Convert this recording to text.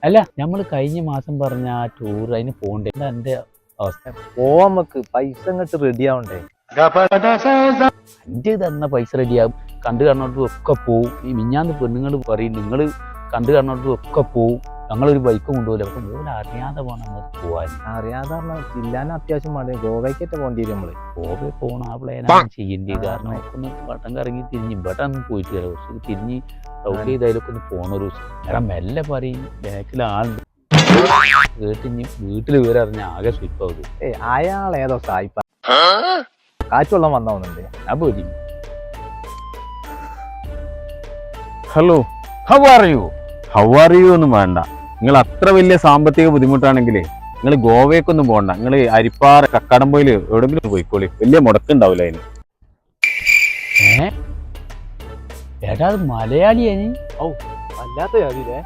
അല്ല നമ്മള് കഴിഞ്ഞ മാസം പറഞ്ഞ ആ ടൂർ അതിന് പോണ്ടേ? എന്താ എന്റെ അവസ്ഥ? പോവാമ്മക്ക് പൈസ ഇങ്ങോട്ട് റെഡി ആവണ്ടേ? അഞ്ച് തന്ന പൈസ റെഡിയാകും. കണ്ടു കാണുന്നോടത്തും ഒക്കെ പോവും. ഈ മിഞ്ഞാന്ന് പെണ്ണുങ്ങൾ പറയും നിങ്ങൾ കണ്ടു കാണുന്നോടത്തും ഒക്കെ പോവും, ഞങ്ങളൊരു ബൈക്ക് കൊണ്ടുപോകില്ല. പക്ഷെ മോൻ അറിയാതെ പോകണം നമ്മൾ പോവാൻ. അറിയാതെ ജില്ലാന് അത്യാവശ്യം വേണ്ടേ, ഗോവയ്ക്കേറ്റ പോകേണ്ടി വരും നമ്മള്. ഗോവ പോകണം ആ പ്ലാനാണ് ചെയ്യേണ്ടത്. കാരണം ഒന്ന് വട്ടം കറങ്ങി തിരിഞ്ഞ് ഇവിടെ ഒന്നും പോയിട്ട് വരാം. പക്ഷെ തിരിഞ്ഞ് ഔട്ട് ചെയ്താലൊക്കെ ഒന്ന് പോണ ഒരു എടാ മെല്ലെ പറയും, ബാക്കിൽ ആളുണ്ട് കേട്ടിഞ്ഞ് വീട്ടിൽ വിവരറിഞ്ഞ ആകെ സ്വിപ്പാവും. അയാൾ ഏതോ സായിപ്പ കാറ്റുവെള്ളം വന്നോന്നുണ്ട്. ആ പോയി. ഹലോ, ഹൗ ആർ യു ഒന്നും വേണ്ട. നിങ്ങൾ അത്ര വലിയ സാമ്പത്തിക ബുദ്ധിമുട്ടാണെങ്കിലേ നിങ്ങൾ ഗോവയ്ക്കൊന്നും പോകണ്ട. നിങ്ങൾ അരിപ്പാറ കക്കാടംപോയിൽ എവിടെങ്കിലും പോയിക്കോളി, വലിയ മുടക്കുണ്ടാവില്ല അതിന്. ഏടാ അത് മലയാളിയാണ്. വല്ലാത്ത കാര്യമില്ലേ?